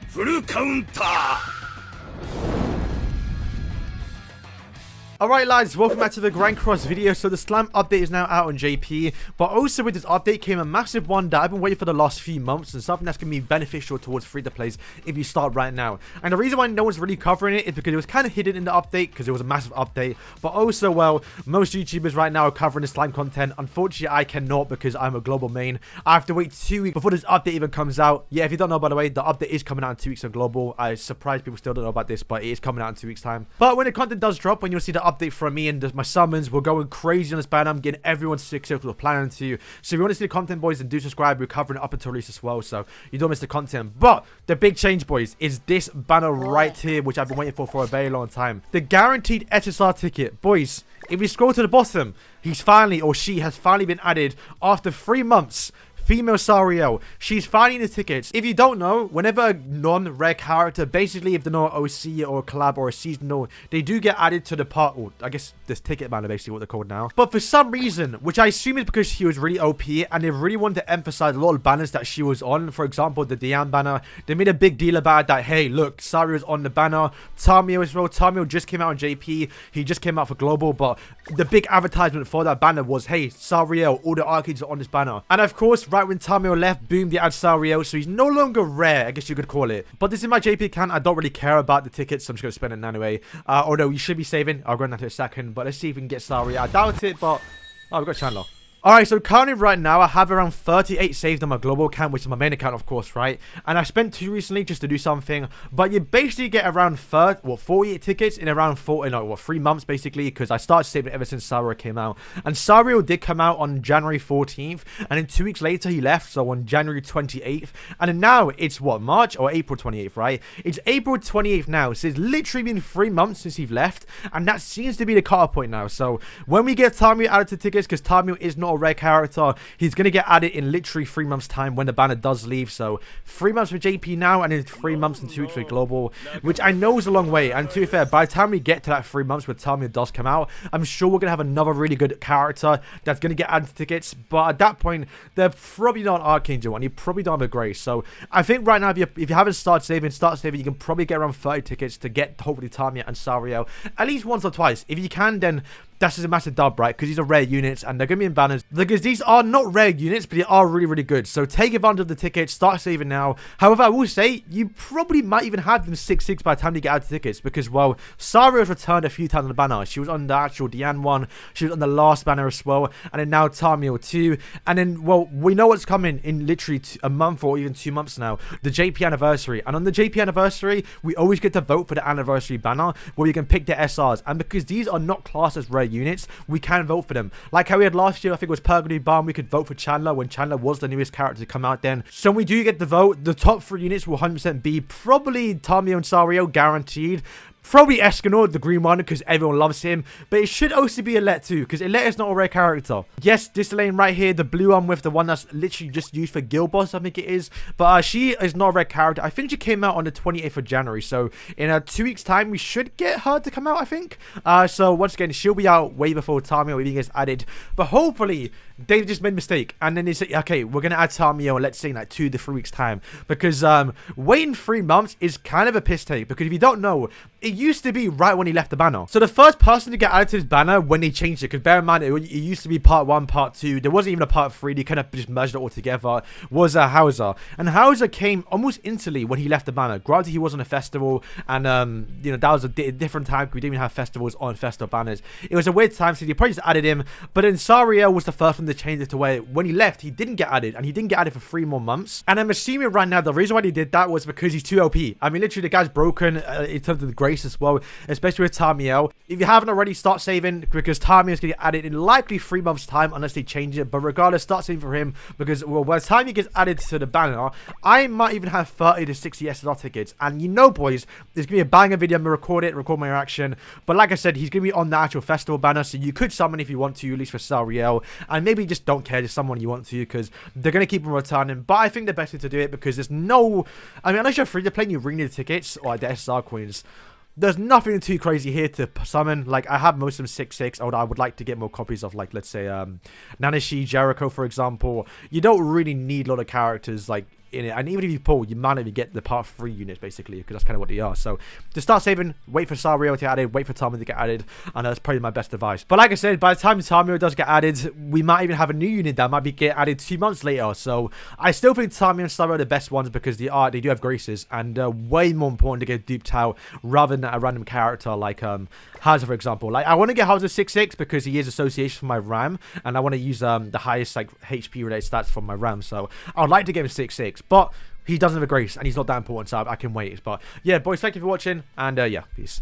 フルカウンター Alright lads, welcome back to the Grand Cross video. So the Slam update is now out on JP, but also with this update came a massive one that I've been waiting for the last few months, and something that's going to be beneficial towards free-to-plays if you start right now. And the reason why no one's really covering it is because it was kind of hidden in the update, because it was a massive update, but also, well, most YouTubers right now are covering the Slime content. Unfortunately, I cannot because I'm a global main. I have to wait 2 weeks before this update even comes out. Yeah, if you don't know, by the way, the update is coming out in 2 weeks on global. I'm surprised people still don't know about this, but it is coming out in 2 weeks time. But when the content does drop, when you'll see the update from me and my summons, we're going crazy on this banner. I'm getting everyone 6 circles we're planning to. So if you want to see the content, boys, then do subscribe. We're covering it up until release as well, so you don't miss the content. But the big change, boys, is this banner right here, which I've been waiting for a very long time. The guaranteed SSR ticket. Boys, if you scroll to the bottom, he's finally, or she has finally been added after 3 months. Female Sariel, she's finding the tickets. If you don't know, whenever a non-rare character, basically if they're not OC or a collab or a seasonal, they do get added to the part, or I guess this ticket banner, basically what they're called now. But for some reason, which I assume is because she was really OP and they really wanted to emphasize a lot of banners that she was on. For example, the Diane banner, they made a big deal about that. Hey, look, Sariel's on the banner. Tarmiel as well. Tarmiel just came out on JP. He just came out for global, but the big advertisement for that banner was, hey, Sariel, all the arcades are on this banner. And of course, right when Tarmiel left, boom, they add Sariel, so he's no longer rare, I guess you could call it. But this is my JP account. I don't really care about the tickets, so I'm just going to spend it anyway. Although you should be saving. I'll go into that in a second, but let's see if we can get Sariel. I doubt it, but... Oh, we've got Chandler. Alright, so currently right now I have around 38 saved on my global account, which is my main account, of course, right? And I spent 2 recently just to do something, but you basically get around 48 tickets in around 3 months, basically, because I started saving ever since Sariel came out. And Sariel did come out on January 14th, and then 2 weeks later he left, so on January 28th. And then now it's what, March or April 28th, right? It's April 28th now, so it's literally been 3 months since he left, and that seems to be the cutoff point now. So when we get Tarmiel added to tickets, because Tarmiel is not a rare character, he's going to get added in literally 3 months time when the banner does leave. So 3 months for JP now, and then 3 months and 2 weeks for global, which I know is a long way. And to be fair, by the time we get to that 3 months where Tarmiel does come out, I'm sure we're going to have another really good character that's going to get added to tickets. But at that point, they're probably not Archangel and you probably don't have a Grace. So I think right now, if you haven't started saving, you can probably get around 30 tickets to get hopefully Tarmiel and Sariel at least once or twice. If you can, then that's just a massive dub, right? Because these are rare units and they're going to be in banners. Because these are not rare units, but they are really, really good. So take advantage of the tickets. Start saving now. However, I will say, you probably might even have them 6/6 by the time you get out of tickets. Because, well, Sariel's returned a few times on the banner. She was on the actual Diane one. She was on the last banner as well. And then now Tarmiel too. And then, well, we know what's coming in literally a month or even 2 months now. The JP anniversary. And on the JP anniversary, we always get to vote for the anniversary banner where you can pick the SRs. And because these are not classed as rare units, we can vote for them. Like how we had last year, I think it was Purgatory Barn, we could vote for Chandler when Chandler was the newest character to come out then. So when we do get the vote, the top 3 units will 100% be probably Tarmiel and Sariel, guaranteed. Probably Escanor, the green one, because everyone loves him. But it should also be Alette too, because Alette is not a rare character. Yes, this lane right here, the blue one with the one that's literally just used for Guild Boss, I think it is. But she is not a rare character. I think she came out on the 28th of January. So in 2 weeks' time, we should get her to come out, I think. So once again, she'll be out way before Tarmiel even gets added. But hopefully, they've just made a mistake. And then they say, okay, we're going to add Tarmiel, let's say in like 2 to 3 weeks' time. Because waiting 3 months is kind of a piss take. Because if you don't know, it used to be right when he left the banner. So the first person to get added to this banner when they changed it, because bear in mind, it used to be part 1, part 2. There wasn't even a part 3. They kind of just merged it all together. Was Hauser. And Hauser came almost instantly when he left the banner. Granted, he was on a festival. And, you know, that was a different time. We didn't even have festivals on festival banners. It was a weird time, so they probably just added him. But then Sariel was the first one to change it to where when he left, he didn't get added. And he didn't get added for 3 more months. And I'm assuming right now, the reason why they did that was because he's too OP. I mean, literally, the guy's broken in terms of the Grace as well. Especially with Tarmiel. If you haven't already, start saving because Tarmiel is going to get added in likely 3 months time unless they change it. But regardless, start saving for him because, well, by the time he gets added to the banner, I might even have 30 to 60 SSR tickets. And you know, boys, there's going to be a banger video. I'm going to record my reaction. But like I said, he's going to be on the actual festival banner. So you could summon if you want to, at least for Sariel. And maybe just don't care, just someone you want to because they're going to keep him returning. But I think the best way to do it because there's no... I mean, unless you're free to play and you really need the tickets or the SSR coins, there's nothing too crazy here to summon. Like, I have most of them 6/6, although I would like to get more copies of, like, let's say, Nanashi, Jericho, for example. You don't really need a lot of characters, like, in it. And even if you pull, you might not even get the part 3 units, basically, because that's kind of what they are. So to start saving, wait for Sariel to get added, wait for Tarmiel to get added, and that's probably my best advice. But like I said, by the time Tarmiel does get added, we might even have a new unit that might be get added 2 months later. So I still think Tarmiel and Sariel are the best ones because they do have graces, and way more important to get duped out rather than a random character like Hauser, for example. Like, I want to get Hauser 6-6 because he is association for my RAM, and I want to use the highest like HP related stats from my RAM. So I would like to get him 6-6, but he doesn't have a grace, and he's not that important, so I can wait. But yeah, boys, thank you for watching, and yeah, peace.